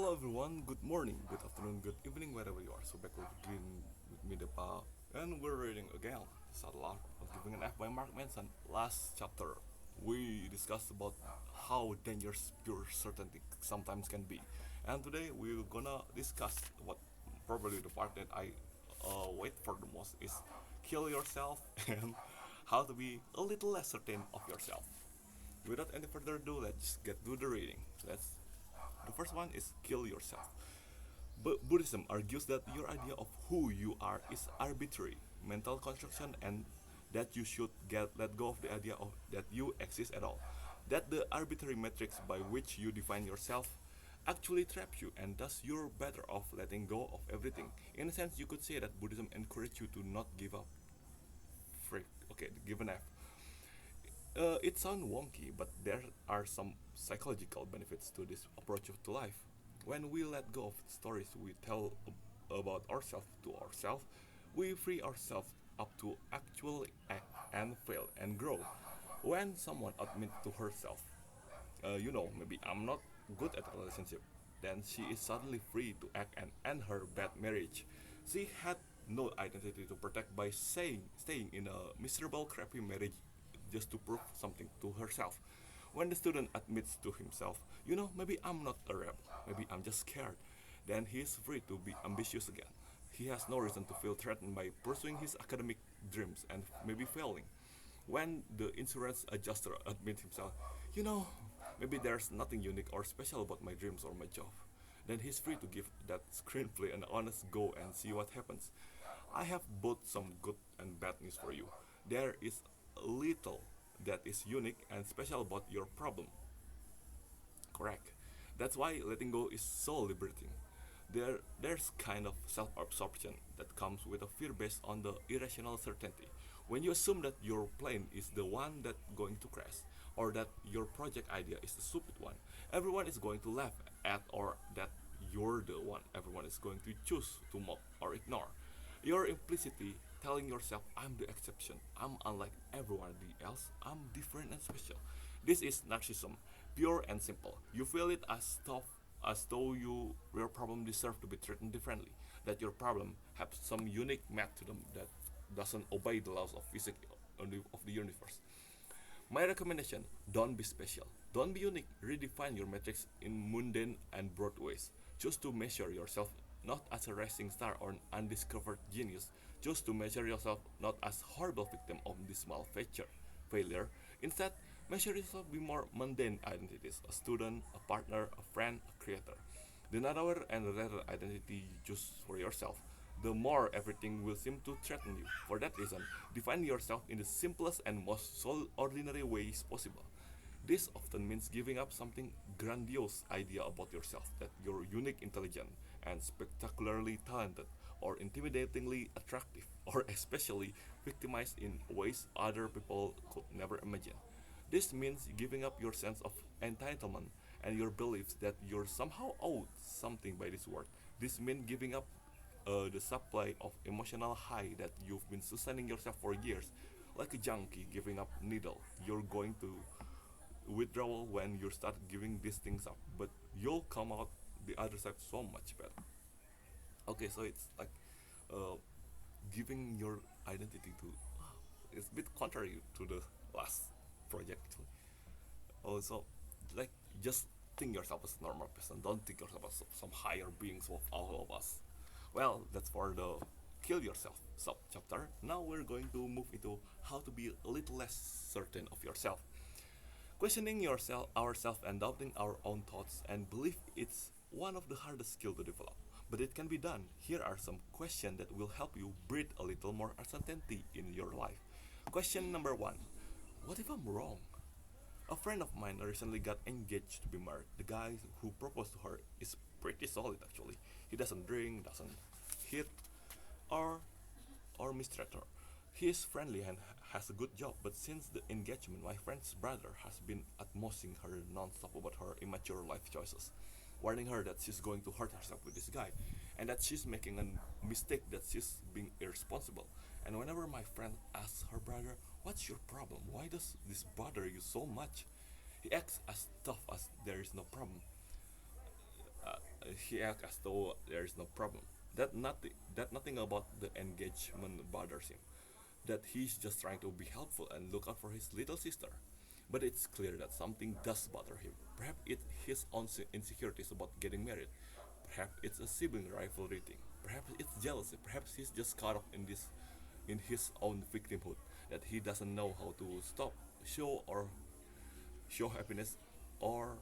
Hello everyone, good morning, good afternoon, good evening, wherever you are. So back again with me, Dheva, and we're reading again Satellite of Giving an F by Mark Manson. Last chapter, we discussed about how dangerous pure certainty sometimes can be, and today we're gonna discuss what probably the part that I wait for the most is kill yourself and how to be a little less certain of yourself. Without any further ado, let's get to the reading. Let's the first one is kill yourself. But Buddhism argues that your idea of who you are is arbitrary, mental construction, and that you should get let go of the idea of that you exist at all. That the arbitrary metrics by which you define yourself actually trap you, and thus you're better off letting go of everything. In a sense, you could say that Buddhism encourages you to not give up. Frick. Okay, give an F. It sounds wonky, but there are some psychological benefits to this approach to life. When we let go of stories we tell about ourselves to ourselves, we free ourselves up to actually act and fail and grow. When someone admits to herself, maybe I'm not good at a relationship, then she is suddenly free to act and end her bad marriage. She had no identity to protect by staying in a miserable, crappy marriage just to prove something to herself. When the student admits to himself, maybe I'm not a rebel, maybe I'm just scared, then he is free to be ambitious again. He has no reason to feel threatened by pursuing his academic dreams and maybe failing. When the insurance adjuster admits himself, you know, maybe there's nothing unique or special about my dreams or my job, then he's free to give that screenplay an honest go and see what happens. I have both some good and bad news for you. There is little that is unique and special about your problem. Correct. That's why letting go is so liberating. There's kind of self-absorption that comes with a fear based on the irrational certainty. When you assume that your plane is the one that's going to crash, or that your project idea is the stupid one, everyone is going to laugh at, or that you're the one everyone is going to choose to mock or ignore. You're implicitly telling yourself, I'm the exception, I'm unlike everyone else, I'm different and special. This is narcissism, pure and simple. You feel it as though your problem deserves to be treated differently, that your problem has some unique math to them that doesn't obey the laws of physics of the universe. My recommendation, don't be special. Don't be unique. Redefine your metrics in mundane and broad ways. Choose to measure yourself not as a rising star or an undiscovered genius. Choose to measure yourself not as horrible victim of dismal failure. Instead, measure yourself with more mundane identities, a student, a partner, a friend, a creator. The narrower and rarer identity you choose for yourself, the more everything will seem to threaten you. For that reason, define yourself in the simplest and most ordinary ways possible. This often means giving up something grandiose idea about yourself, that you're unique, intelligent, and spectacularly talented, or intimidatingly attractive, or especially victimized in ways other people could never imagine. This means giving up your sense of entitlement and your beliefs that you're somehow owed something by this world. This means giving up the supply of emotional high that you've been sustaining yourself for years, like a junkie giving up needle. You're going to withdrawal when you start giving these things up, but you'll come out the other side so much better. Okay, so it's like uh, giving your identity to. It's a bit contrary to the last project actually. Also, like just think yourself as a normal person. Don't think yourself as some higher beings of all of us. Well, that's for the kill yourself sub chapter. Now we're going to move into how to be a little less certain of yourself. Questioning yourself, ourselves, and doubting our own thoughts and belief it's one of the hardest skills to develop. But it can be done. Here are some questions that will help you breathe a little more uncertainty in your life. Question number one: what if I'm wrong? A friend of mine recently got engaged to be married. The guy who proposed to her is pretty solid actually. He doesn't drink, doesn't hit, or mistreat her. He is friendly and has a good job, but since the engagement, my friend's brother has been admonishing her non-stop about her immature life choices, warning her that she's going to hurt herself with this guy, and that she's making a mistake, that she's being irresponsible. And whenever my friend asks her brother, "What's your problem? Why does this bother you so much?" he acts as tough as there is no problem. he acts as though there is no problem. That nothing about the engagement bothers him. That he's just trying to be helpful and look out for his little sister. But it's clear that something does bother him. Perhaps it's his own insecurities about getting married. Perhaps it's a sibling rivalry thing. Perhaps it's jealousy. Perhaps he's just caught up in his own victimhood that he doesn't know how to stop, show or show happiness, or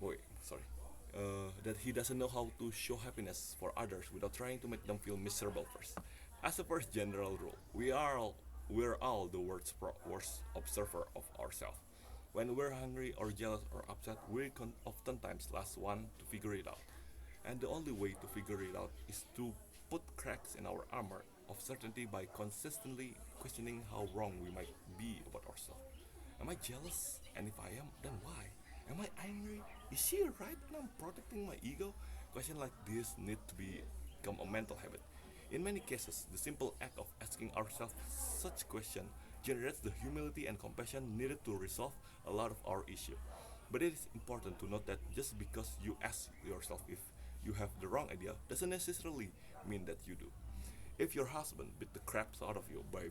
wait, sorry, that he doesn't know how to show happiness for others without trying to make them feel miserable first. As a first general rule, we're all the worst observer of ourselves. When we're hungry or jealous or upset, we can oftentimes last one to figure it out. And the only way to figure it out is to put cracks in our armor of certainty by consistently questioning how wrong we might be about ourselves. Am I jealous? And if I am, then why? Am I angry? Is she right and I'm protecting my ego? Questions like this need to become a mental habit. In many cases, the simple act of asking ourselves such question generates the humility and compassion needed to resolve a lot of our issue. But it is important to note that just because you ask yourself if you have the wrong idea doesn't necessarily mean that you do. If your husband beat the crap out of you by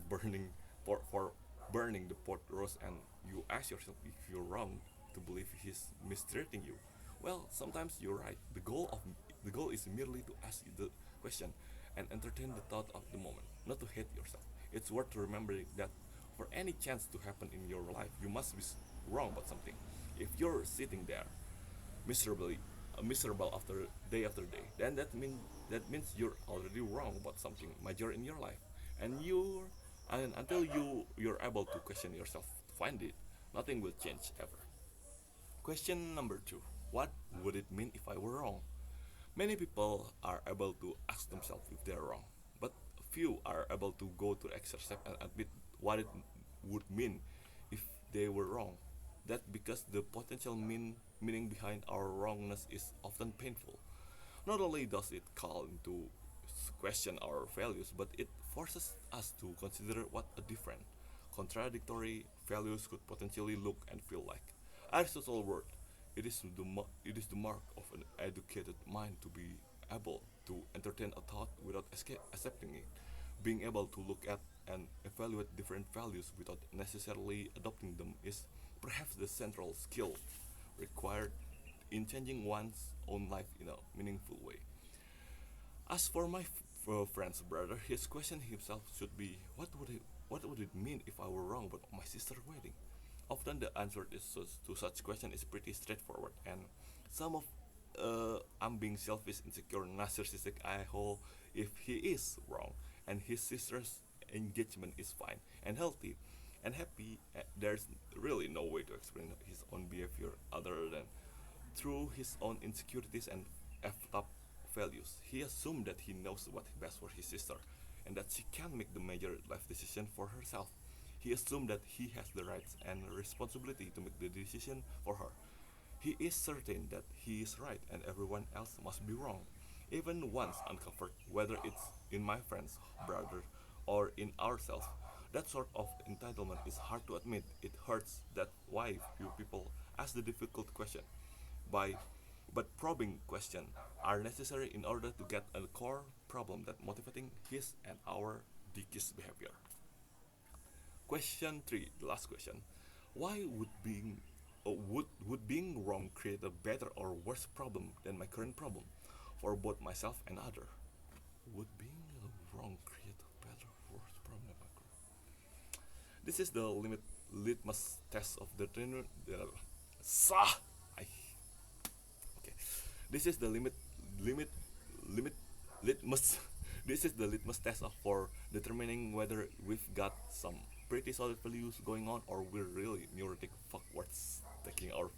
for burning the pot roast and you ask yourself if you're wrong to believe he's mistreating you, well, sometimes you're right. The goal is merely to ask the question and entertain the thought of the moment, not to hate yourself. It's worth remembering that for any chance to happen in your life, you must be wrong about something. If you're sitting there miserably miserable after day, then that means you're already wrong about something major in your life, and until you're able to question yourself to find it, nothing will change ever. Question number two: what would it mean if I were wrong? Many people are able to ask themselves if they're wrong, but few are able to go to the extra step and admit what it would mean if they were wrong. That because the potential meaning behind our wrongness is often painful. Not only does it call into question our values, but it forces us to consider what a different, contradictory values could potentially look and feel like. Aristotle wrote, it is the mark of an educated mind to be able to entertain a thought without accepting it, being able to look at and evaluate different values without necessarily adopting them is perhaps the central skill required in changing one's own life in a meaningful way. As for my friend's brother, his question himself should be, what would it mean if I were wrong about my sister's wedding? Often the answer to such question is pretty straightforward, and some of I'm being selfish, insecure, narcissistic I hold if he is wrong and his sister's engagement is fine and healthy and happy, there's really no way to explain his own behavior other than through his own insecurities and effed up values. He assumed that he knows what's best for his sister and that she can make the major life decision for herself. He assumed that he has the rights and responsibility to make the decision for her. He is certain that he is right and everyone else must be wrong. Even once uncovered, whether it's in my friends, brother, or in ourselves, that sort of entitlement is hard to admit. It hurts that why few people ask the difficult question. By but probing questions are necessary in order to get a core problem that motivating his and our dick's behavior. Question three, the last question: why would being wrong create a better or worse problem than my current problem for both myself and other? Would being wrong create a better or worse problem than my current? This is the litmus test of the sa. I okay. This is the limit limit litmus. This is the litmus test for determining whether we've got some pretty solid values going on or we're really neurotic fuckwards taking our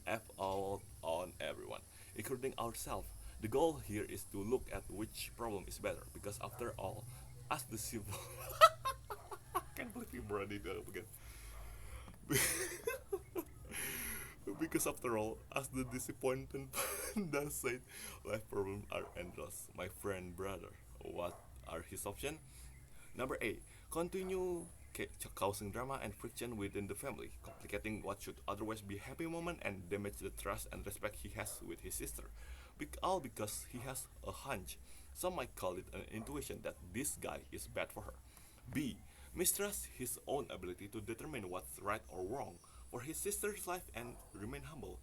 F out on everyone, including ourselves. The goal here is to look at which problem is better because after all, as the simple I can't believe you brought it up again. Because after all, as the disappointed does say, life problems are endless. My friend brother, what are his options? Number A, continue causing drama and friction within the family, complicating what should otherwise be a happy moment and damage the trust and respect he has with his sister. all because he has a hunch. Some might call it an intuition that this guy is bad for her. B. Mistrusts his own ability to determine what's right or wrong for his sister's life and remain humble.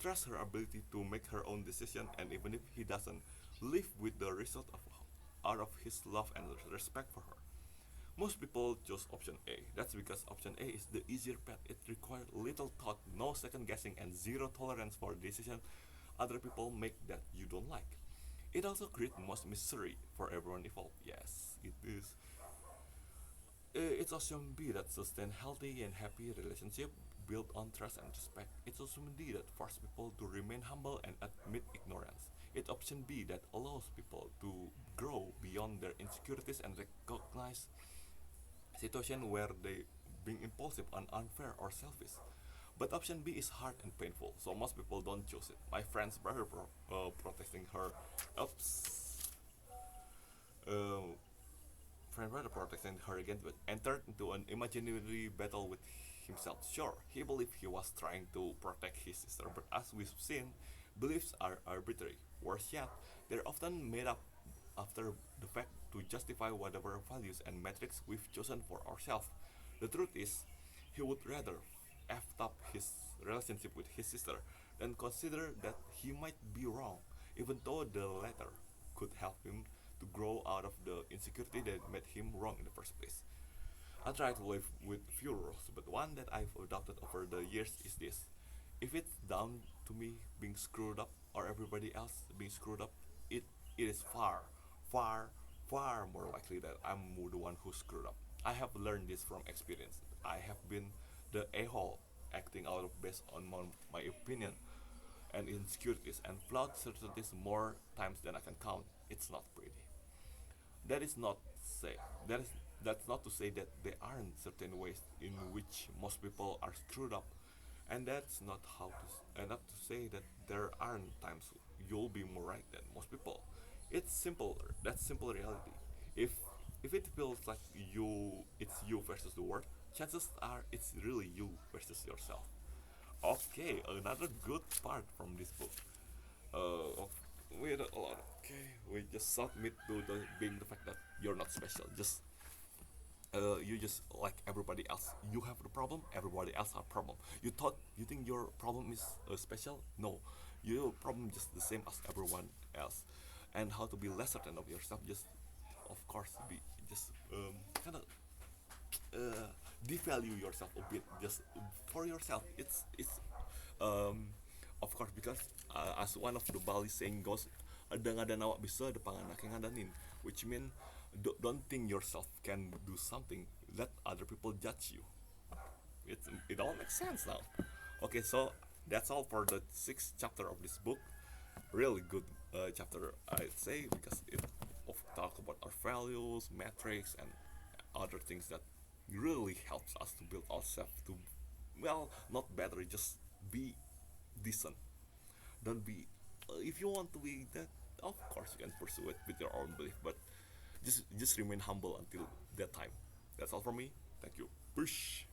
Trust her ability to make her own decision, and even if he doesn't, live with the result of out of his love and respect for her. Most people choose option A. That's because option A is the easier path. It requires little thought, no second guessing, and zero tolerance for decisions other people make that you don't like. It also creates most misery for everyone involved. Yes, it is. It's option B that sustain healthy and happy relationship built on trust and respect. It's option D that force people to remain humble and admit ignorance. It's option B that allows people to grow beyond their insecurities and recognize situation where they being impulsive and unfair or selfish. But option B is hard and painful, so most people don't choose it. My friend's brother protesting her, oops, uh, friend brother protesting her against, but entered into an imaginary battle with himself. Sure, he believed he was trying to protect his sister, but as we've seen, beliefs are arbitrary. Worse yet, they're often made up after the fact to justify whatever values and metrics we've chosen for ourselves. The truth is, he would rather effed up his relationship with his sister than consider that he might be wrong, even though the latter could help him to grow out of the insecurity that made him wrong in the first place. I try to live with few rules, but one that I've adopted over the years is this. If it's down to me being screwed up or everybody else being screwed up, it is far, far more likely that I'm the one who screwed up. I have learned this from experience. I have been the a-hole acting out of based on my opinion and insecurities and flawed certainties more times than I can count. It's not pretty. That is not say that is that's not to say that there aren't certain ways in which most people are screwed up, and that's not how to and not to say that there aren't times you'll be more right than most people. It's simpler. That's simple reality. If if it feels like it's you versus the world, chances are it's really you versus yourself. Okay, another good part from this book. Of we had a lot. Okay, we just submit to the being the fact that you're not special. You just like everybody else. You have the problem. Everybody else have problem. You think your problem is special? No, your problem just the same as everyone else. And how to be less certain of yourself? Just of course be just kind of uh, devalue yourself a bit just for yourself. It's um, of course because as one of the Bali saying goes, ada ngada awak bisa ada panganak yang ngadanin, which mean don't think yourself can do something, let other people judge you. It all makes sense now. Okay, so that's all for the sixth chapter of this book. Really good chapter, I'd say, because it of talk about our values, metrics, and other things that really helps us to build ourselves to, well, not better, just be decent. Don't be. If you want to be that, of course you can pursue it with your own belief, but just remain humble until that time. That's all from me. Thank you. Push.